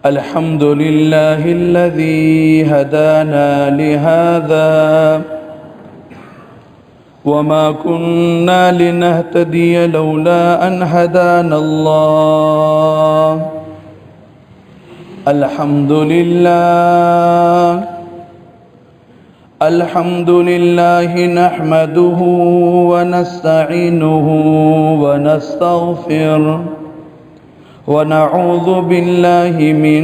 الحمد لله الذي هدانا لهذا وما كنا لنهتدي لولا أن هدانا الله. الحمد لله نحمده ونستعينه ونستغفره ونعوذ بالله من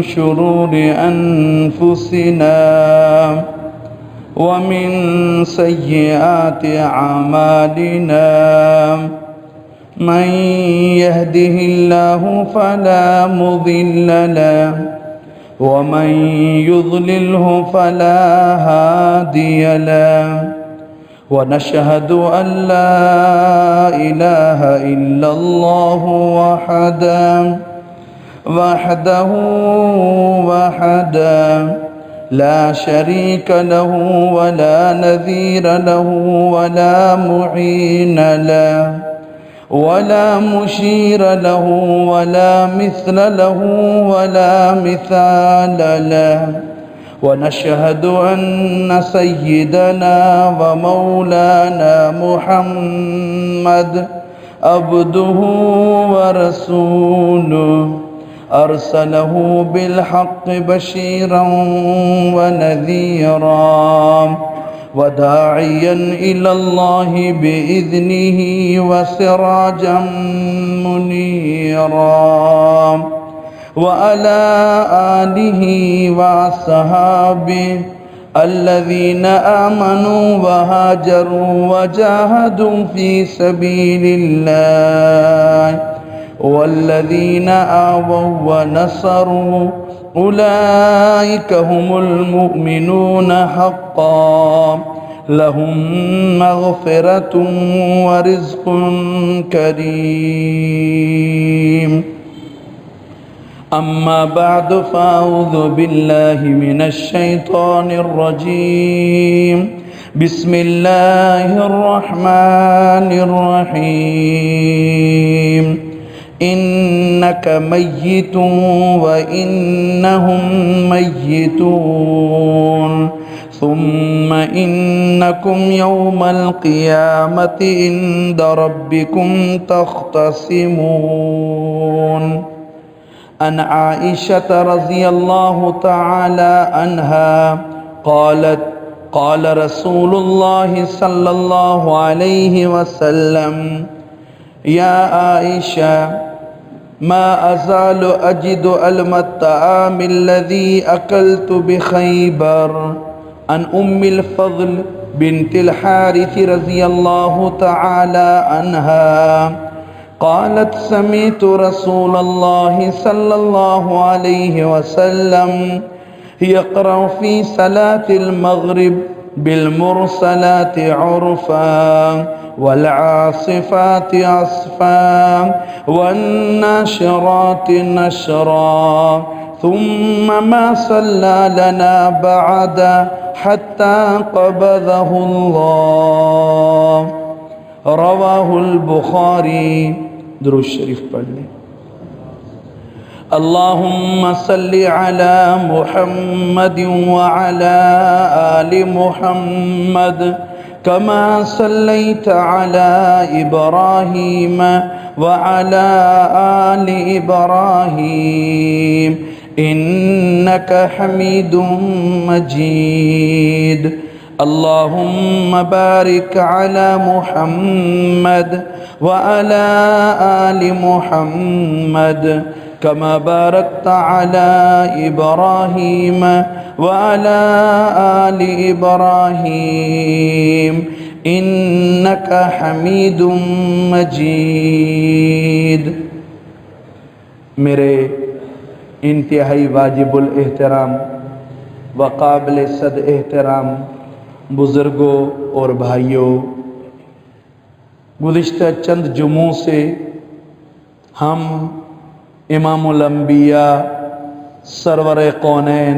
شرور أنفسنا ومن سيئات أعمالنا. من يهده الله فلا مضل له ومن يضلله فلا هادي له. ونشهد أن لا إله إلا الله وحده لا شريك له ولا نذير له ولا معين له ولا مشير له ولا مثل له ولا مثال له. ونشهد أن سيدنا ومولانا محمد عبده ورسوله أرسله بالحق بشيرا ونذيرا وداعيا إلى الله بإذنه وسراجا منيرا. وعلى آله وصحبه الذين آمنوا وهاجروا وجاهدوا في سبيل الله والذين آووا ونصروا أولئك هم المؤمنون حقا لهم مغفرة ورزق كريم. أما بعد فأعوذ بالله من الشيطان الرجيم. بسم الله الرحمن الرحيم. إنك ميت وإنهم ميتون ثم إنكم يوم القيامة عند ربكم تختصمون. عن عائشة رضي الله تعالى عنها قالت قال رسول الله صلى الله عليه وسلم: يا عائشة ما أزال أجد ألم الطعام الذي أكلت بخيبر. عن أم الفضل بنت الحارث رضي الله تعالى عنها قالت: سمعت رسول الله صلى الله عليه وسلم يقرأ في صلاة المغرب بالمرسلات عرفا والعاصفات عصفا والناشرات نشرا ثم ما صلى لنا بعد حتى قبضه الله. رواه البخاري. درود شریف پڑھ لیں. اللهم صل على محمد وعلى آل محمد كما صليت على إبراهيم وعلى آل إبراهيم إنك حميد مجيد. اللهم بارك على محمد وعلى آل محمد كما باركت على إبراهيم وعلى آل إبراهيم إنك حميد مجيد. میرے انتہائی واجب الاحترام و قابل صد احترام بزرگوں اور بھائیوں، گزشتہ چند جمعوں سے ہم امام الانبیاء سرور کونین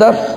10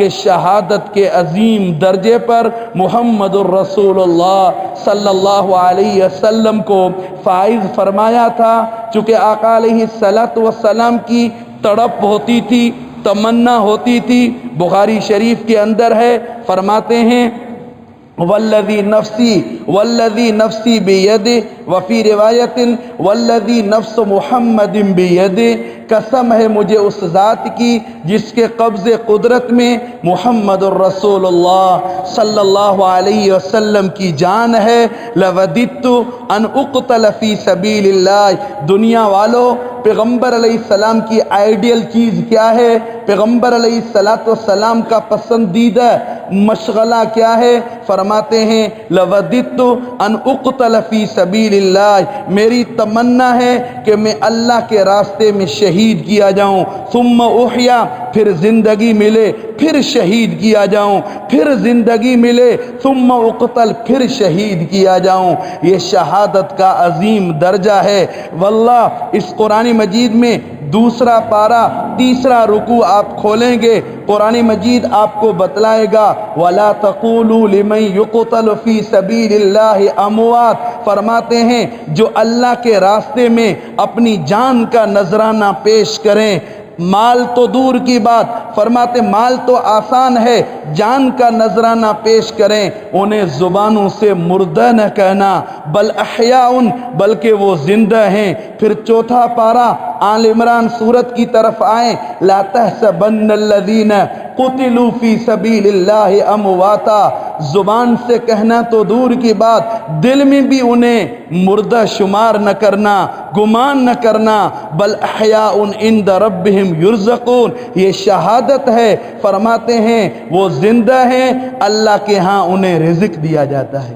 کہ شہادت کے عظیم درجے پر محمد الرسول اللہ صلی اللہ علیہ وسلم کو فائز فرمایا تھا۔ چونکہ آقا علیہ السلام کی تڑپ ہوتی تھی، تمنا ہوتی تھی۔ بخاری شریف کے اندر ہے، فرماتے ہیں والذی نفسی بید، وفی روایت والذی نفس محمد بید، قسم ہے مجھے اس ذات کی جس کے قبض قدرت میں محمد الرسول اللہ صلی اللہ علیہ وسلم کی جان ہے، لوددت ان اقتل فی سبیل اللہ۔ دنیا والوں، پیغمبر علیہ السلام کی آئیڈیل چیز کیا ہے؟ پیغمبر علیہ السلام کا پسندیدہ مشغلہ کیا ہے؟ فرماتے ہیں لوددت ان اقتل فی سبیل اللہ، میری تمنا ہے کہ میں اللہ کے راستے میں شہید کیا جاؤں، ثم احیا، پھر زندگی ملے، پھر شہید کیا جاؤں، پھر زندگی ملے، ثم اقتل، پھر شہید کیا جاؤں۔ یہ شہادت کا عظیم درجہ ہے۔ واللہ اس قرآن مجید میں دوسرا پارہ تیسرا رکوع آپ کھولیں گے، قرآن مجید آپ کو بتلائے گا وَلَا تَقُولُوا لِمَنْ يُقْتَلُ فِي سَبِيلِ اللَّهِ أَمْوَاتٌ، فرماتے ہیں جو اللہ کے راستے میں اپنی جان کا نذرانہ پیش کریں، مال تو دور کی بات، فرماتے مال تو آسان ہے، جان کا نذرانہ پیش کریں، انہیں زبانوں سے مردہ نہ کہنا، بل احیاء، بلکہ وہ زندہ ہیں۔ پھر چوتھا پارہ آل عمران سورت کی طرف آئیں، لا تحسبن الذین قتلوا فی سبیل اللہ امواتا، زبان سے کہنا تو دور کی بات، دل میں بھی انہیں مردہ شمار نہ کرنا، گمان نہ کرنا، بل احیاء عند ربہم یرزقون، یہ شہادت ہے، فرماتے ہیں وہ زندہ ہیں، اللہ کے ہاں انہیں رزق دیا جاتا ہے۔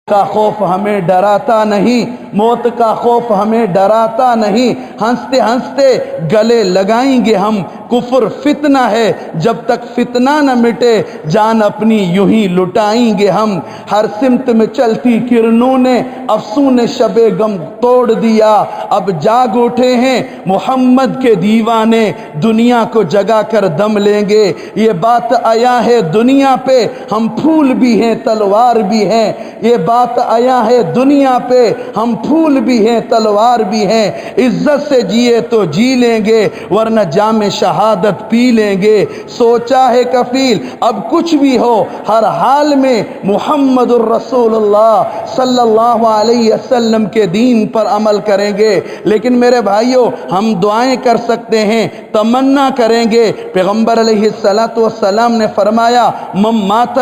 کا خوف ہمیں ڈراتا نہیں، موت کا خوف ہمیں ڈراتا نہیں، ہنستے ہنستے گلے لگائیں گے ہم، کفر فتنہ ہے، جب تک فتنہ نہ مٹے جان اپنی یوں ہی لٹائیں گے ہم۔ ہر سمت میں چلتی کرنوں نے افسون شب غم توڑ دیا، اب جاگ اٹھے ہیں محمد کے دیوانے، دنیا کو جگا کر دم لیں گے۔ یہ بات آیا ہے دنیا پہ، ہم پھول بھی ہیں تلوار بھی ہیں، یہ بات آیا ہے دنیا پہ، ہم پھول بھی ہیں تلوار بھی ہیں، عزت سے جیے تو جی لیں گے ورنہ جام شہادت پی لیں گے۔ سوچا ہے کفیل اب کچھ بھی ہو، ہر حال میں محمد الرسول اللہ صلی اللہ علیہ وسلم کے دین پر عمل کریں گے۔ لیکن میرے بھائیوں، ہم دعائیں کر سکتے ہیں، تمنا کریں گے۔ پیغمبر علیہ السلام نے فرمایا من مات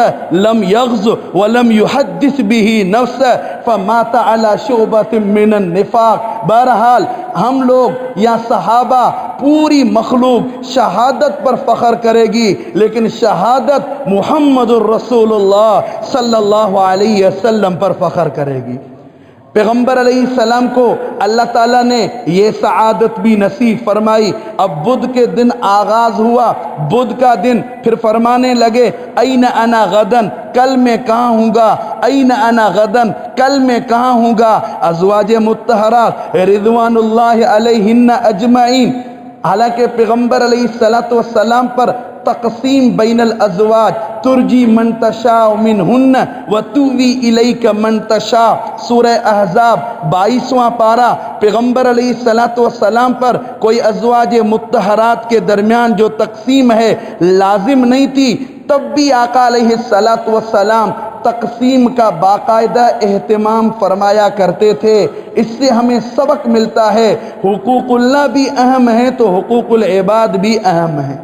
لم یغز ولم یحدث به نفس فمات على شعبۃ من النفاق۔ بہرحال ہم لوگ یا صحابہ، پوری مخلوق شہادت پر فخر کرے گی، لیکن شہادت محمد الرسول اللہ صلی اللہ علیہ وسلم پر فخر کرے گی۔ پیغمبر علیہ السلام کو اللہ تعالیٰ نے یہ سعادت بھی نصیب فرمائی۔ اب بدھ کے دن آغاز ہوا، بدھ کا دن، پھر فرمانے لگے این انا غدن، کل میں کہاں ہوں گا، این انا غدن، کل میں کہاں ہوں گا۔ ازواج مطہرات رضوان اللہ علیہن اجمعین، حالانکہ پیغمبر علیہ السلام پر تقسیم بین الازواج، ترجی من تشاء منہن وتوی الیک من تشاء، سورہ احزاب 22واں پارہ، پیغمبر علیہ السلام پر کوئی ازواج مطہرات کے درمیان جو تقسیم ہے لازم نہیں تھی، تب بھی آقا علیہ السلام تقسیم کا باقاعدہ اہتمام فرمایا کرتے تھے۔ اس سے ہمیں سبق ملتا ہے، حقوق اللہ بھی اہم ہیں تو حقوق العباد بھی اہم ہیں،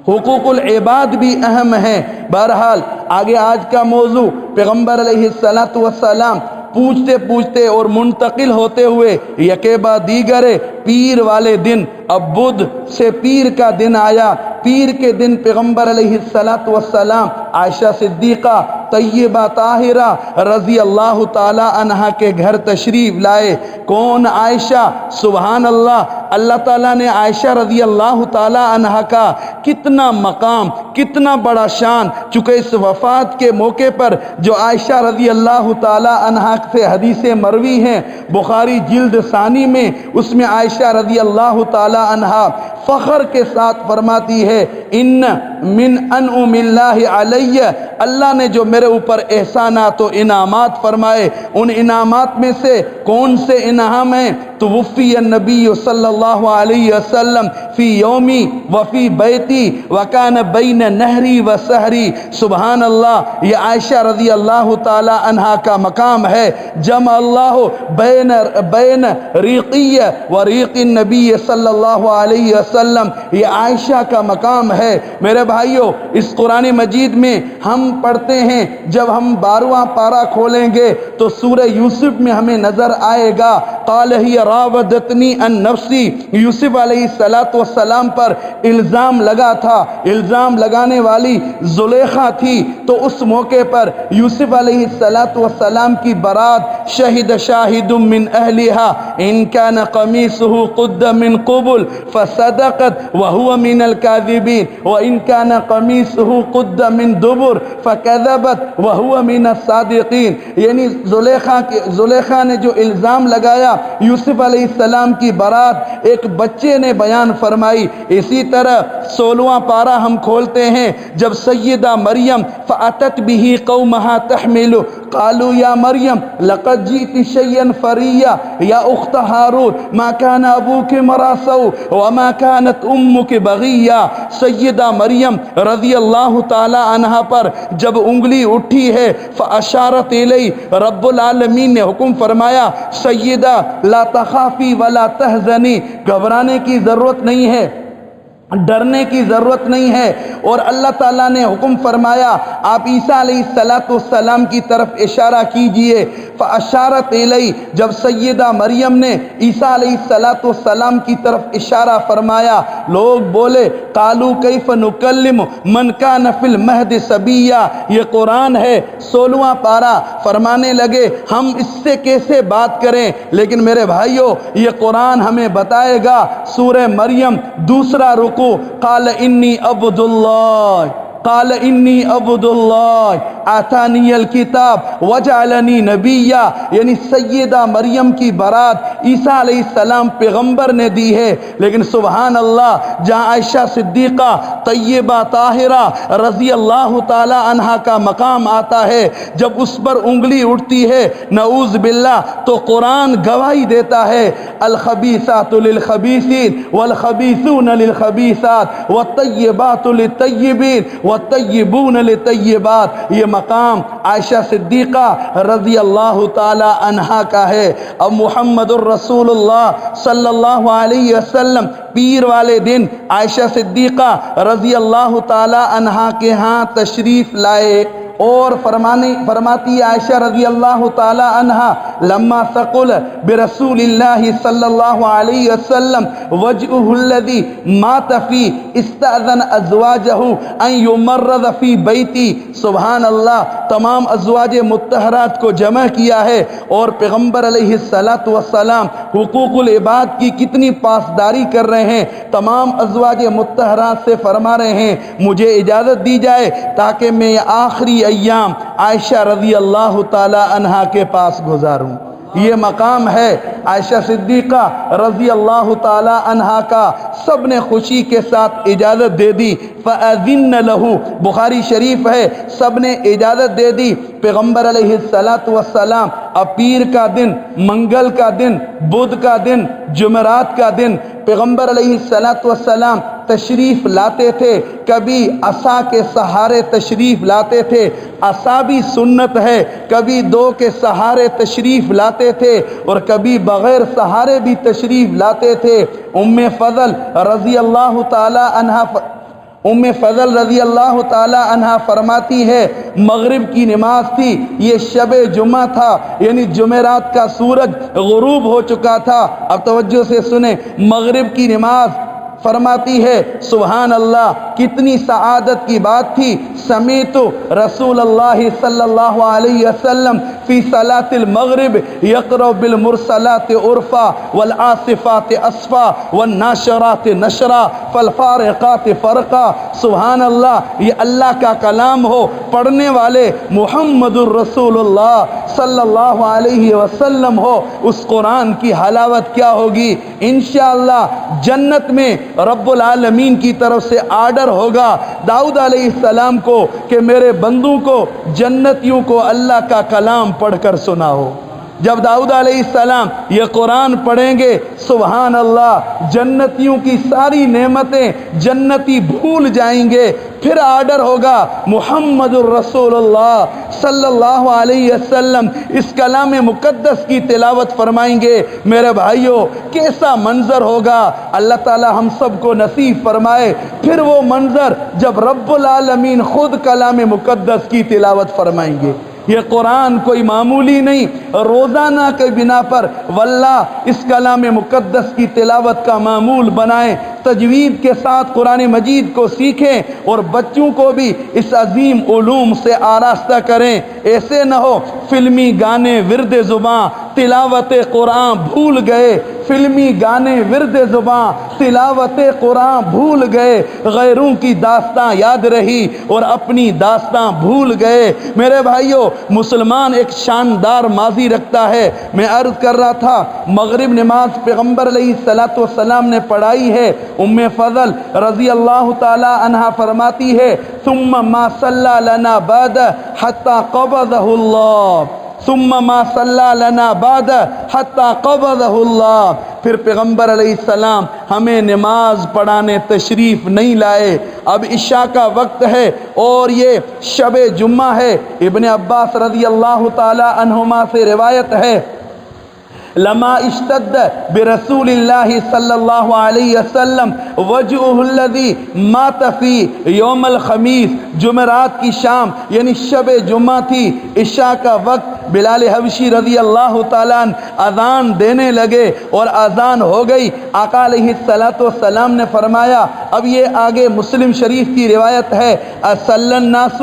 حقوق العباد بھی اہم ہیں۔ بہرحال آگے آج کا موضوع، پیغمبر علیہ السلام پوچھتے پوچھتے اور منتقل ہوتے ہوئے یکے بعد دیگر پیر والے دن، اب بدھ سے پیر کا دن آیا۔ پیر کے دن پیغمبر علیہ السلام عائشہ صدیقہ طیبہ طاہرہ رضی اللہ تعالی عنہا کے گھر تشریف لائے۔ کون عائشہ؟ سبحان اللہ، اللہ تعالیٰ نے عائشہ رضی اللہ تعالی عنہا کا کتنا مقام، کتنا بڑا شان، چونکہ اس وفات کے موقع پر جو عائشہ رضی اللہ تعالی عنہا سے حدیثیں مروی ہیں بخاری جلد ثانی میں، اس میں عائشہ رضی اللہ تعالی عنہا فخر کے ساتھ فرماتی ہے ان من انعم اللہ علیہ، اللہ نے جو میرے اوپر احسانات و انعامات فرمائے، ان انعامات میں سے کون سے انعام ہیں؟ توفی النبی صلی اللہ علیہ وسلم فی یومی وفی بیتی وکان بین نہری و سحری۔ سبحان اللہ، یہ عائشہ رضی اللہ تعالی عنہا کا مقام ہے، جمع اللہ بین ریقی و ریق النبی صلی اللہ علیہ وسلم، یہ عائشہ کا مقام ہے۔ میرے بھائیوں، اس قرآن مجید میں ہم پڑھتے ہیں، جب ہم 12واں پارہ کھولیں گے تو سورہ یوسف میں ہمیں نظر آئے گا قال ہی راودتنی عن نفسی، یوسف علیہ السلام پر الزام لگا تھا، الزام لگانے والی زلیخا تھی، تو اس موقع پر یوسف علیہ السلام کی برات شہد شاہد من اہلہا ان کان قمیصہ قد من قبل فصدقت وہو من الکاذبین وان کان قمیصہ قد من دبر فکذبت وہو من الصادقین، یعنی زلیخا نے جو الزام لگایا یوسف علیہ السلام کی برات ایک بچے نے بیان فرمائی۔ اسی طرح 16واں پارہ ہم کھولتے ہیں، جب سیدہ مریم فاتت به قومها تحمل قالوا یا مریم لقد جئت شیئا فریا یا اخت ہارون ما كان ابوك امرا سوء وما كانت امك بغیا۔ سیدہ مریم رضی اللہ تعالی عنہا پر جب انگلی اٹھی ہے فاشارت الی، رب العالمین نے حکم فرمایا سیدہ لا تخافی ولا تحزنی، گھبرانے کی ضرورت نہیں ہے، ڈرنے کی ضرورت نہیں ہے، اور اللہ تعالیٰ نے حکم فرمایا آپ عیسیٰ علیہ السلام کی طرف اشارہ کیجئے۔ فاشارت الی، جب سیدہ مریم نے عیسیٰ علیہ السلام کی طرف اشارہ فرمایا، لوگ بولے قالوا کیف نکلم من کان فی المہد صبیا، یہ قرآن ہے 16واں پارہ، فرمانے لگے ہم اس سے کیسے بات کریں، لیکن میرے بھائیوں یہ قرآن ہمیں بتائے گا، سورہ مریم دوسرا رکوع، قال انی عبد اللہ، قال انی عبد اللہ آتانی الکتاب وجعلنی نبیا، یعنی سیدہ مریم کی برات عیسیٰ علیہ السلام پیغمبر نے دی ہے، لیکن سبحان اللہ جہاں عائشہ صدیقہ طیبہ طاہرہ رضی اللہ تعالی عنہا کا مقام آتا ہے، جب اس پر انگلی اٹھتی ہے نعوذ باللہ تو قرآن گواہی دیتا ہے الخبیثات للخبیثین والخبیثون للخبیثات والطیبات للطیبین والطیبون للطیبات، یہ مقام عائشہ صدیقہ رضی اللہ تعالی عنہا کا ہے۔ اب محمد الرسول اللہ صلی اللہ علیہ وسلم پیر والے دن عائشہ صدیقہ رضی اللہ تعالی عنہا کے ہاں تشریف لائے، اور فرماتی عائشہ رضی اللہ تعالی عنہا لما ثقل برسول اللہ صلی اللہ علیہ وسلم وجهه الذي مات فيه استأذن ازواجه ان يمرض في بیتی۔ سبحان اللہ، تمام ازواج مطہرات کو جمع کیا ہے، اور پیغمبر علیہ السلام حقوق العباد کی کتنی پاسداری کر رہے ہیں، تمام ازواج مطہرات سے فرما رہے ہیں مجھے اجازت دی جائے تاکہ میں آخری ایام عائشہ رضی اللہ تعالی عنہا کے پاس گزاروں۔ یہ مقام ہے عائشہ صدیقہ رضی اللہ تعالی عنہا کا، سب نے خوشی کے ساتھ اجازت دے دی، فَأَذِنَّ لَهُ، بخاری شریف ہے، سب نے اجازت دے دی۔ پیغمبر علیہ السلام اب پیر کا دن، منگل کا دن، بدھ کا دن، جمعرات کا دن پیغمبر علیہ السلام تشریف لاتے تھے، کبھی عصا کے سہارے تشریف لاتے تھے، عصا بھی سنت ہے، کبھی 2 کے سہارے تشریف لاتے تھے، اور کبھی بغیر سہارے بھی تشریف لاتے تھے۔ ام فضل رضی اللہ تعالی عنہ فرماتی ہے مغرب کی نماز تھی، یہ شب جمعہ تھا، یعنی جمعرات کا سورج غروب ہو چکا تھا۔ اب توجہ سے سنیں، مغرب کی نماز فرماتی ہے سبحان اللہ کتنی سعادت کی بات تھی، سمیت رسول اللہ صلی اللہ علیہ وسلم فی صلاۃ المغرب یقرأ بالمرسلات عرفا والعاصفات اسفا والناشرات نشرا فالفارقات فرقا۔ سبحان اللہ، یہ اللہ کا کلام ہو، پڑھنے والے محمد الرسول اللہ صلی اللہ علیہ وسلم ہو، اس قرآن کی حلاوت کیا ہوگی؟ انشاءاللہ جنت میں رب العالمین کی طرف سے آرڈر ہوگا داؤد علیہ السلام کو کہ میرے بندوں کو، جنتیوں کو اللہ کا کلام پڑھ کر سناؤ۔ جب داؤد علیہ السلام یہ قرآن پڑھیں گے، سبحان اللہ، جنتیوں کی ساری نعمتیں جنتی بھول جائیں گے۔ پھر آرڈر ہوگا محمد الرسول اللہ صلی اللہ علیہ وسلم اس کلام مقدس کی تلاوت فرمائیں گے۔ میرے بھائیوں، کیسا منظر ہوگا، اللہ تعالی ہم سب کو نصیب فرمائے۔ پھر وہ منظر جب رب العالمین خود کلام مقدس کی تلاوت فرمائیں گے۔ یہ قرآن کوئی معمولی نہیں، روزانہ کے بنا پر واللہ اس کلام مقدس کی تلاوت کا معمول بنائیں، تجوید کے ساتھ قرآن مجید کو سیکھیں اور بچوں کو بھی اس عظیم علوم سے آراستہ کریں۔ ایسے نہ ہو فلمی گانے ورد زباں تلاوت قرآن بھول گئے، فلمی گانے ورد زباں تلاوت قرآن بھول گئے، غیروں کی داستاں یاد رہی اور اپنی داستاں بھول گئے۔ میرے بھائیوں، مسلمان ایک شاندار ماضی رکھتا ہے۔ میں عرض کر رہا تھا، مغرب نماز پیغمبر علیہ السلام نے پڑھائی ہے۔ ام فضل رضی اللہ تعالی عنہا فرماتی ہے، ثم ما صلی لنا بعد حتی قبضہ اللہ، ثم ما صلی لنا بعد حتی قبضہ اللہ۔ پھر پیغمبر علیہ السلام ہمیں نماز پڑھانے تشریف نہیں لائے۔ اب عشاء کا وقت ہے اور یہ شب جمعہ ہے۔ ابن عباس رضی اللہ تعالی عنہما سے روایت ہے، لما اشتد برسول اللہ صلی اللہ علیہ وسلم وجعہ الذی مات فی یوم الخمیس، جمعرات کی شام یعنی شب جمعہ تھی، عشاء کا وقت، بلال حبشی رضی اللہ تعالیٰ عنہ اذان دینے لگے اور اذان ہو گئی۔ آقا علیہ السلام نے فرمایا، اب یہ آگے مسلم شریف کی روایت ہے، اصلی الناس،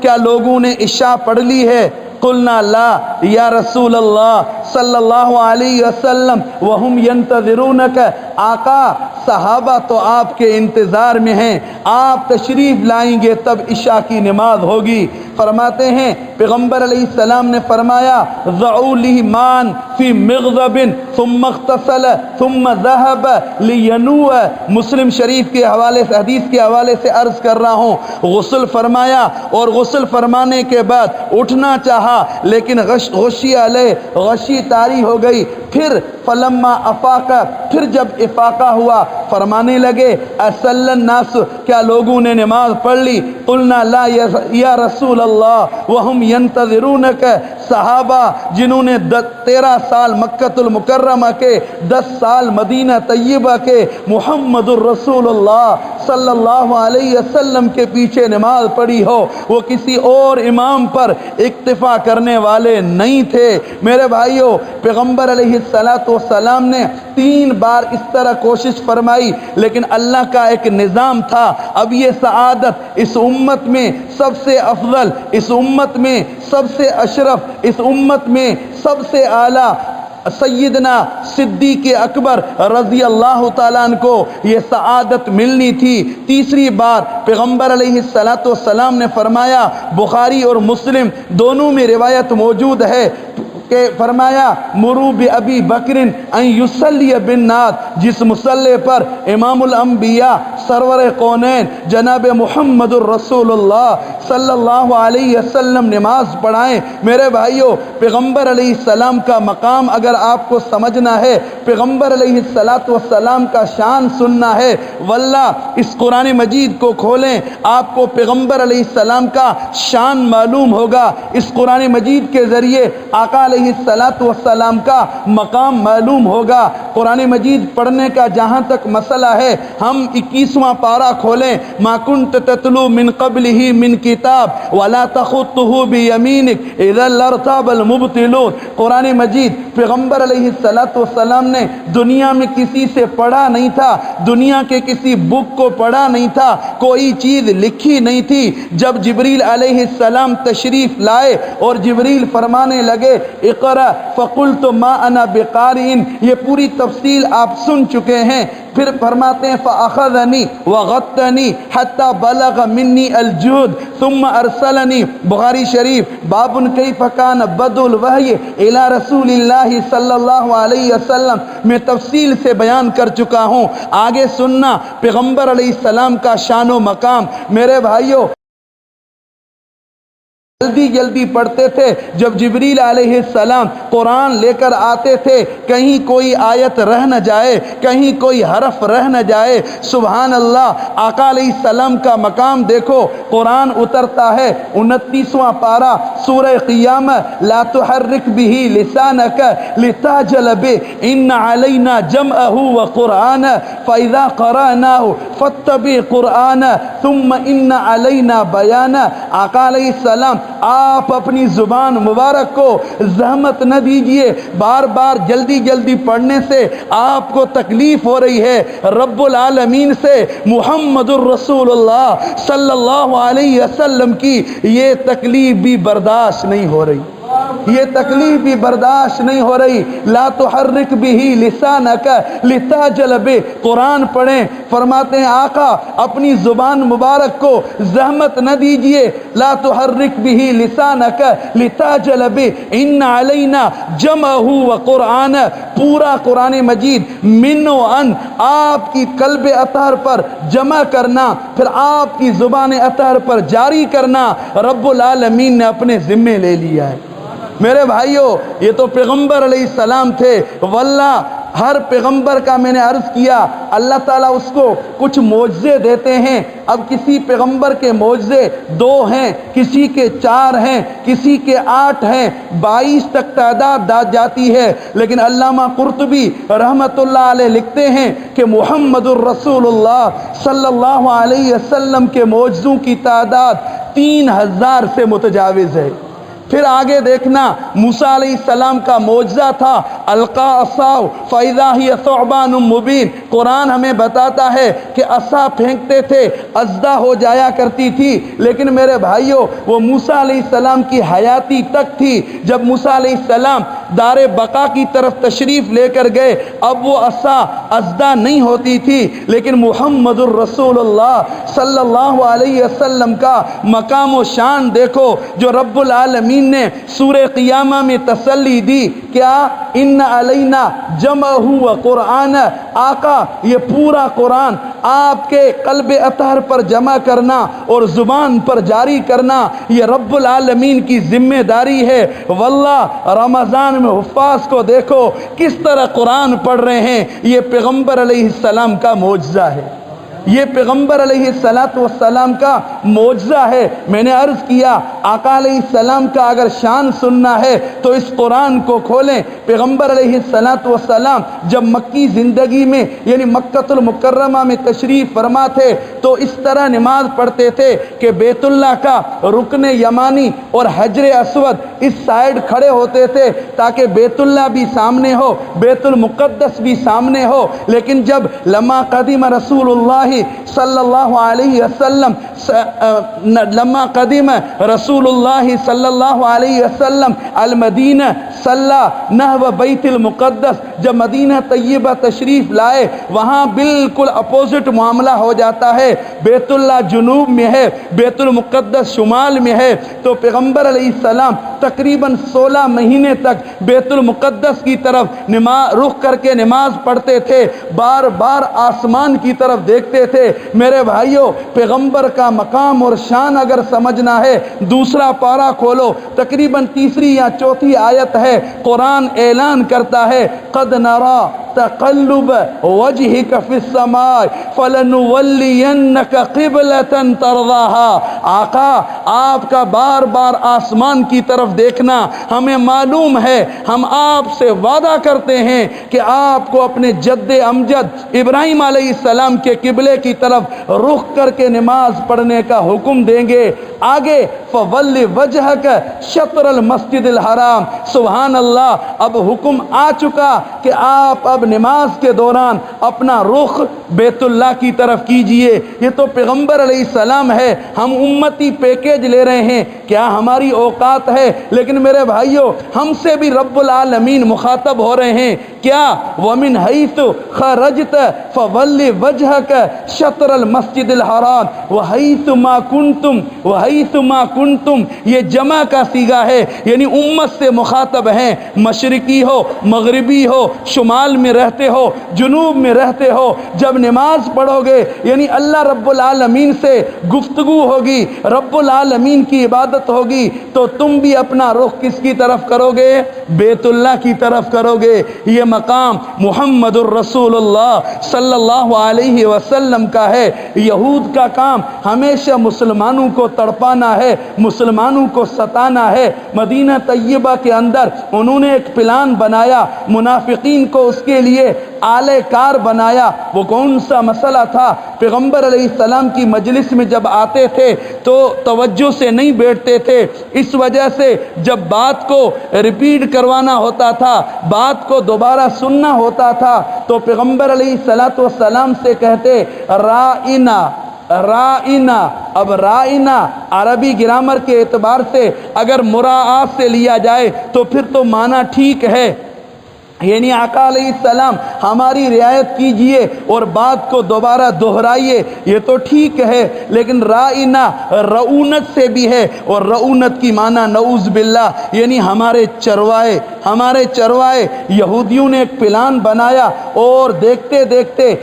کیا لوگوں نے عشاء پڑھ لی ہے؟ قلنا لا یا رسول اللہ صلی اللہ علیہ وسلم وہم ینتظرونک، آقا صحابہ تو آپ کے انتظار میں ہیں، آپ تشریف لائیں گے تب عشاء کی نماز ہوگی۔ فرماتے ہیں پیغمبر علیہ السلام نے فرمایا، ضعوا لی مان فی مغضب ثم اغتسل ثم ذهب لینوء۔ مسلم شریف کے حوالے سے، حدیث کے حوالے سے عرض کر رہا ہوں، غسل فرمایا اور غسل فرمانے کے بعد اٹھنا چاہا لیکن غشی علیہ، غشی طاری ہو گئی۔ پھر فلما افاق، پھر جب افاقہ ہوا فرمانے لگے، اصلی الناس، کیا لوگوں نے نماز پڑھ لی؟ قلنا لا یا رسول اللہ وہم ینتظرونک، صحابہ جنہوں نے 13 سال مکۃ المکرمہ کے، 10 سال مدینہ طیبہ کے محمد الرسول اللہ صلی اللہ علیہ وسلم کے پیچھے نماز پڑھی ہو، وہ کسی اور امام پر اکتفا کرنے والے نہیں تھے۔ میرے بھائیوں، پیغمبر علیہ السلام نے 3 بار اس طرح کوشش فرمائی لیکن اللہ کا ایک نظام تھا۔ اب یہ سعادت اس امت میں سب سے افضل، اس امت میں سب سے اشرف، اس امت میں سب سے اعلیٰ سیدنا صدیق اکبر رضی اللہ تعالیٰ عنہ کو یہ سعادت ملنی تھی۔ تیسری بار پیغمبر علیہ السلام نے فرمایا، بخاری اور مسلم دونوں میں روایت موجود ہے کہ فرمایا، مرو بابی بکر ان یصلی بالناس، جس مصلی پر امام الانبیاء سرور کونین جناب محمد الرسول اللہ صلی اللہ علیہ وسلم نماز پڑھائیں۔ میرے بھائیوں، پیغمبر علیہ السلام کا مقام اگر آپ کو سمجھنا ہے، پیغمبر علیہ السلام کا شان سننا ہے، واللہ اس قرآن مجید کو کھولیں، آپ کو پیغمبر علیہ السلام کا شان معلوم ہوگا۔ اس قرآن مجید کے ذریعے آقا علیہ السلام کا مقام معلوم ہوگا۔ قرآن مجید پڑھنے کا جہاں تک مسئلہ ہے، ہم 21واں پارہ کھولیں، ما کنت تتلو من قبلہ من کتاب ولا تخطہ بیمینک اذا لارتاب المبطلون۔ قرآن مجید پیغمبر علیہ السلام نے دنیا میں کسی سے پڑھا نہیں تھا، دنیا کے کسی بک کو پڑھا نہیں تھا، کوئی چیز لکھی نہیں تھی۔ جب جبریل علیہ السلام تشریف لائے اور جبریل فرمانے لگے اقرأ فقلت ما انا بقارئ، یہ پوری تفصیل آپ سن چکے ہیں۔ پھر فرماتے ہیں فاخذنی وغطنی حتی بلغ منی الجود ثم ارسلنی، بخاری شریف، باب کیف کان بدء الوحی الی رسول اللہ صلی اللہ علیہ وسلم میں تفصیل سے بیان کر چکا ہوں، آگے سننا پیغمبر علیہ السلام کا شان و مقام۔ میرے بھائیوں، جلدی جلدی پڑھتے تھے۔ جب جبریل علیہ السلام قرآن لے کر آتے تھے، کہیں کوئی آیت رہ نہ جائے، کہیں کوئی حرف رہ نہ جائے۔ سبحان اللہ، آقا علیہ السلام کا مقام دیکھو۔ قرآن اترتا ہے 29واں پارہ سورہ قیامہ، لا تحرک بہ لسانک لتعجل بہ ان علینا جمعہ وقرآنہ فاذا قرأناہ فاتبع قرآنہ ثم ان علینا بیانہ۔ آقا علیہ السلام آپ اپنی زبان مبارک کو زحمت نہ دیجئے، بار بار جلدی جلدی پڑھنے سے آپ کو تکلیف ہو رہی ہے۔ رب العالمین سے محمد الرسول اللہ صلی اللہ علیہ وسلم کی یہ تکلیف بھی برداشت نہیں ہو رہی، یہ تکلیف بھی برداشت نہیں ہو رہی۔ لا تحرک بہ لسانک لتعجل بہ، قرآن پڑھیں، فرماتے ہیں آقا اپنی زبان مبارک کو زحمت نہ دیجئے، لا تحرک بہ لسانک لتعجل بہ ان علینا جمعہ وقرآن، پورا قرآن مجید من و ان آپ کی قلب اطہر پر جمع کرنا، پھر آپ کی زبان اطہر پر جاری کرنا رب العالمین نے اپنے ذمے لے لیا ہے۔ میرے بھائیوں، یہ تو پیغمبر علیہ السلام تھے، واللہ ہر پیغمبر کا میں نے عرض کیا اللہ تعالیٰ اس کو کچھ معجزے دیتے ہیں۔ اب کسی پیغمبر کے معجزے 2 ہیں، کسی کے 4 ہیں، کسی کے 8 ہیں، 22 تک تعداد جاتی ہے، لیکن علامہ قرطبی رحمۃ اللہ علیہ لکھتے ہیں کہ محمد الرسول اللہ صلی اللہ علیہ وسلم کے معجزوں کی تعداد 3000 سے متجاوز ہے۔ پھر آگے دیکھنا، موسیٰ علیہ السلام کا معجزہ تھا القا عصاہ فاذا ہی ثعبان مبین۔ قرآن ہمیں بتاتا ہے کہ عصا پھینکتے تھے اژدھا ہو جایا کرتی تھی، لیکن میرے بھائیوں وہ موسیٰ علیہ السلام کی حیاتی تک تھی۔ جب موسیٰ علیہ السلام دار بقا کی طرف تشریف لے کر گئے، اب وہ عصا اژدھا نہیں ہوتی تھی، لیکن محمد الرسول اللہ صلی اللہ علیہ وسلم کا مقام و شان دیکھو، جو رب العالمین نے سورہ قیامہ میں تسلی دی، کیا ان علینا جمعہ و قرآن، آقا یہ پورا قرآن آپ کے قلب اطہر پر جمع کرنا اور زبان پر جاری کرنا یہ رب العالمین کی ذمہ داری ہے۔ واللہ رمضان میں حفاظ کو دیکھو کس طرح قرآن پڑھ رہے ہیں، یہ پیغمبر علیہ السلام کا معجزہ ہے، یہ پیغمبر علیہ السلام کا معجزہ ہے۔ میں نے عرض کیا آقا علیہ السلام کا اگر شان سننا ہے تو اس قرآن کو کھولیں۔ پیغمبر علیہ السلام جب مکی زندگی میں یعنی مکۃ المکرمہ میں تشریف فرما تھے تو اس طرح نماز پڑھتے تھے کہ بیت اللہ کا رکن یمانی اور حجر اسود اس سائیڈ کھڑے ہوتے تھے تاکہ بیت اللہ بھی سامنے ہو، بیت المقدس بھی سامنے ہو۔ لیکن جب لما قدم رسول اللہ صلی اللہ علیہ وسلم لما قدم رسول اللہ صلی اللہ علیہ وسلم المدینہ صلی نحو بیت المقدس، جب مدینہ طیبہ تشریف لائے وہاں بالکل اپوزٹ معاملہ ہو جاتا ہے، بیت اللہ جنوب میں ہے، بیت المقدس شمال میں ہے، تو پیغمبر علیہ السلام تقریباً 16 مہینے تک بیت المقدس کی طرف رخ کر کے نماز پڑھتے تھے، بار بار آسمان کی طرف دیکھتے تھے۔ میرے بھائیوں، پیغمبر کا مقام اور شان اگر سمجھنا ہے دوسرا پارہ کھولو، تقریباً تیسری یا چوتھی آیت ہے، قرآن اعلان کرتا ہے قد نرا تقلب وجهك في السماء فلنولينك قبلة ترضاها۔ آقا آپ کا بار بار آسمان کی طرف دیکھنا ہمیں معلوم ہے، ہم آپ سے وعدہ کرتے ہیں کہ آپ کو اپنے جد امجد ابراہیم علیہ السلام کے قبلے کی طرف رخ کر کے نماز پڑھنے کا حکم دیں گے۔ آگے فول وجہک شطر المسجد الحرام، سبحان اللہ، اب حکم آ چکا کہ آپ اب نماز کے دوران اپنا رخ بیت اللہ کی طرف کیجئے۔ یہ تو پیغمبر علیہ السلام ہے، ہم امتی پیکیج لے رہے ہیں، کیا ہماری اوقات ہے؟ لیکن میرے بھائیوں، ہم سے بھی رب العالمین مخاطب ہو رہے ہیں، کیا وَمِنْ حَيْثُ خَرَجْتَ فَوَلِّ وَجْهَكَ شَطْرَ الْمَسْجِدِ الْحَرَامِ وَحَيْثُ مَا كُنْتُمْ، یہ جمع کا صیغہ ہے، یعنی امت سے مخاطب ہیں، مشرقی ہو، مغربی ہو، شمال میں رہتے ہو، جنوب میں رہتے ہو، جب نماز پڑھو گے یعنی اللہ رب العالمین سے گفتگو ہوگی، رب العالمین کی عبادت ہوگی، تو تم بھی اپنا رخ کس کی طرف کرو گے؟ بیت اللہ کی طرف کرو گے۔ یہ مقام محمد الرسول اللہ صلی اللہ علیہ وسلم کا ہے۔ یہود کا کام ہمیشہ مسلمانوں کو تڑپانا ہے، مسلمانوں کو ستانا ہے۔ مدینہ طیبہ کے اندر انہوں نے ایک پلان بنایا، منافقین کو اس کے لیے آلے کار بنایا۔ وہ کون سا مسئلہ تھا؟ پیغمبر علیہ السلام کی مجلس میں جب آتے تھے تو توجہ سے نہیں بیٹھتے تھے، اس وجہ سے جب بات کو ریپیٹ کروانا ہوتا تھا، بات کو دوبارہ سننا ہوتا تھا، تو پیغمبر علیہ السلام سے کہتے رائنا۔ اب رائنا عربی گرامر کے اعتبار سے اگر مراعات سے لیا جائے تو پھر تو معنی ٹھیک ہے، یعنی آقا علیہ السلام ہماری رعایت کیجئے اور بات کو دوبارہ دہرائیے، یہ تو ٹھیک ہے، لیکن رائنا رعونت سے بھی ہے، اور رعونت کی معنی نعوذ باللہ یعنی ہمارے چروائے۔ یہودیوں نے ایک پلان بنایا اور دیکھتے دیکھتے،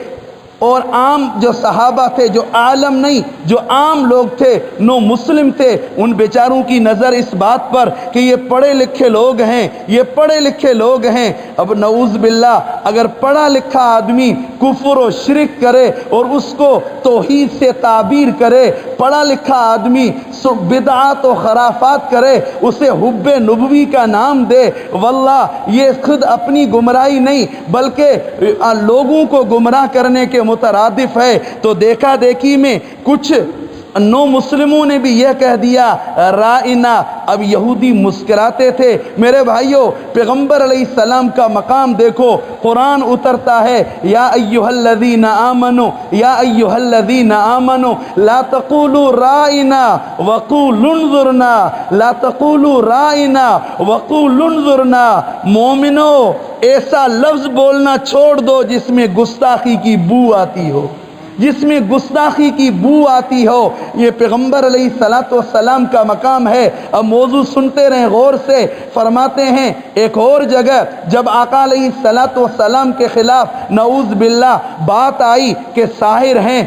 اور عام جو صحابہ تھے، جو عالم نہیں، جو عام لوگ تھے، نو مسلم تھے، ان بیچاروں کی نظر اس بات پر کہ یہ پڑھے لکھے لوگ ہیں۔ اب نعوذ باللہ اگر پڑھا لکھا آدمی کفر و شرک کرے اور اس کو توحید سے تعبیر کرے، پڑھا لکھا آدمی بدعات و خرافات کرے، اسے حب نبوی کا نام دے، واللہ یہ خود اپنی گمراہی نہیں بلکہ لوگوں کو گمراہ کرنے کے مترادف ہے۔ تو دیکھا دیکھی میں کچھ نو مسلموں نے بھی یہ کہہ دیا رائنا۔ اب یہودی مسکراتے تھے۔ میرے بھائیوں، پیغمبر علیہ السلام کا مقام دیکھو، قرآن اترتا ہے یا ایھا الذین آمنوا لا تقولوا رائنا وقولوا انظرنا، لا تقولوا رائنا وقولوا انظرنا۔ مومنو، ایسا لفظ بولنا چھوڑ دو جس میں گستاخی کی بو آتی ہو، یہ پیغمبر علیہ السلام کا مقام ہے۔ اب موضوع سنتے رہیں غور سے۔ فرماتے ہیں ایک اور جگہ جب آقا علیہ السلام کے خلاف نعوذ باللہ بات آئی کہ ساحر ہیں،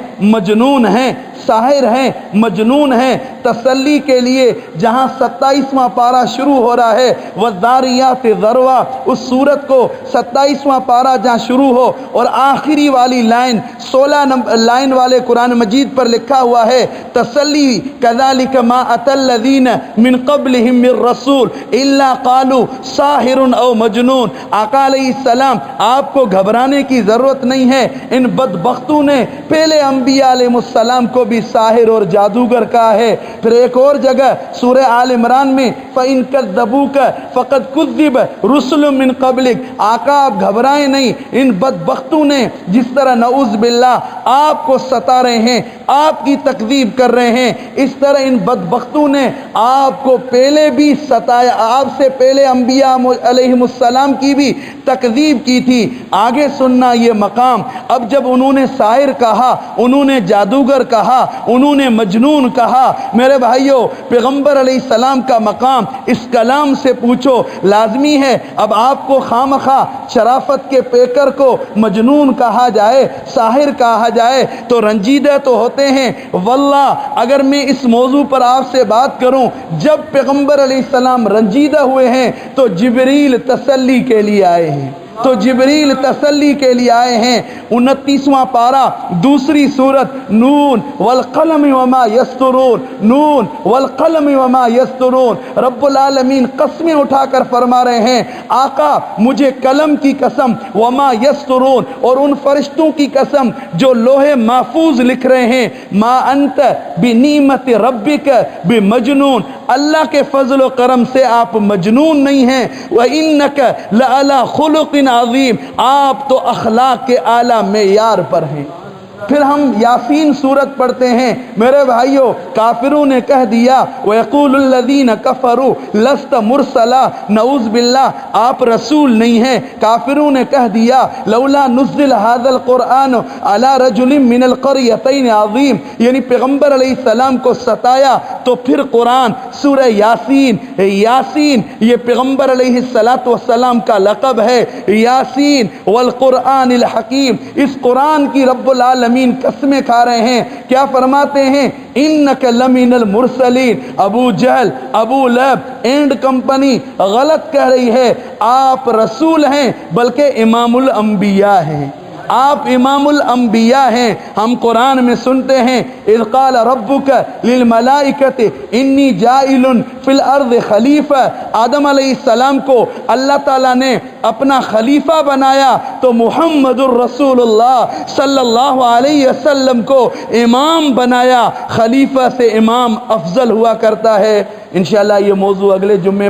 مجنون ہیں، تسلی کے لیے جہاں 27واں پارہ شروع ہو رہا ہے وَالذَّارِيَاتِ ذَرْوًا، اس سورت کو 27واں پارہ جہاں شروع ہو اور آخری والی لائن 16 لائن والے قرآن مجید پر لکھا ہوا ہے تسلی كَذَلِكَ مَا أَتَى الَّذِينَ مِن قَبْلِهِم مِّن رَّسُولٍ إِلَّا قَالُوا سَاحِرٌ أَوْ مَجْنُونٌ۔ آقا علیہ السلام آپ کو گھبرانے کی ضرورت نہیں ہے، ان بدبختوں نے پہلے انبیاء علیہ السلام کو بھی ساحر اور جادوگر کہا ہے۔ پھر ایک اور جگہ سورہ آل عمران میں فَإِن كَذَّبُوكَ فَقَدْ كُذِّبَ رُسُلٌ مِّن قَبْلِكَ، آقا آپ گھبرائیں نہیں، ان بدبختوں نے جس طرح نعوذ باللہ آپ کو ستا رہے ہیں، آپ کی تکذیب کر رہے ہیں، اس طرح ان بدبختوں نے آپ کو پہلے بھی ستایا، آپ سے پہلے انبیاء علیہ السلام کی بھی تکذیب کی تھی۔ آگے سننا یہ مقام۔ اب جب انہوں نے ساحر کہا، انہوں نے جادوگر کہا، انہوں نے مجنون کہا، میرے بھائیوں پیغمبر علیہ السلام کا مقام اس کلام سے پوچھو، لازمی ہے اب آپ کو خامخواہ شرافت کے پیکر کو مجنون کہا جائے، ساحر کہا جائے تو رنجیدہ تو ہوتے ہیں۔ واللہ اگر میں اس موضوع پر آپ سے بات کروں، جب پیغمبر علیہ السلام رنجیدہ ہوئے ہیں تو جبریل تسلی کے لیے آئے ہیں۔ تو جبریل تسلی کے لیے آئے ہیں۔ 29واں پارہ دوسری سورت نون والقلم وما یسطرون، نون والقلم وما یسطرون۔ رب العالمین قسمیں اٹھا کر فرما رہے ہیں آقا مجھے قلم کی قسم، وما یسطرون اور ان فرشتوں کی قسم جو لوح محفوظ لکھ رہے ہیں، ما انت بنعمت ربک بمجنون، اللہ کے فضل و کرم سے آپ مجنون نہیں ہیں۔ وَإِنَّكَ لَعَلَىٰ خُلُقٍ عَظِيمٍ، آپ تو اخلاق کے اعلیٰ معیار پر ہیں۔ پھر ہم یاسین سورت پڑھتے ہیں۔ میرے بھائیوں کافروں نے کہہ دیا وَيَقُولُ الَّذِينَ كَفَرُوا لَسْتَ مُرْسَلًا، نعوذ باللہ آپ رسول نہیں ہیں۔ کافروں نے کہہ دیا لولا نزل هذا القرآن على رجل من القريتين عظيم، یعنی پیغمبر علیہ السلام کو ستایا تو پھر قرآن سورہ یاسین، یاسین یہ پیغمبر علیہ السلام کا لقب ہے، یاسین والقرآن الحکیم، اس قرآن کی رب العالمین قسمیں کھا رہے ہیں۔ کیا فرماتے ہیں انک لمن المرسلین۔ ابو جہل، ابو لہب اینڈ کمپنی غلط کہہ رہی ہے، آپ رسول ہیں بلکہ امام الانبیاء ہیں، آپ امام الانبیاء ہیں۔ ہم قرآن میں سنتے ہیں اذ قال ربک للملائکۃ انی جاعل فی الارض خلیفہ، آدم علیہ السلام کو اللہ تعالیٰ نے اپنا خلیفہ بنایا تو محمد الرسول اللہ صلی اللہ علیہ وسلم کو امام بنایا۔ خلیفہ سے امام افضل ہوا کرتا ہے۔ انشاءاللہ یہ موضوع اگلے جمعے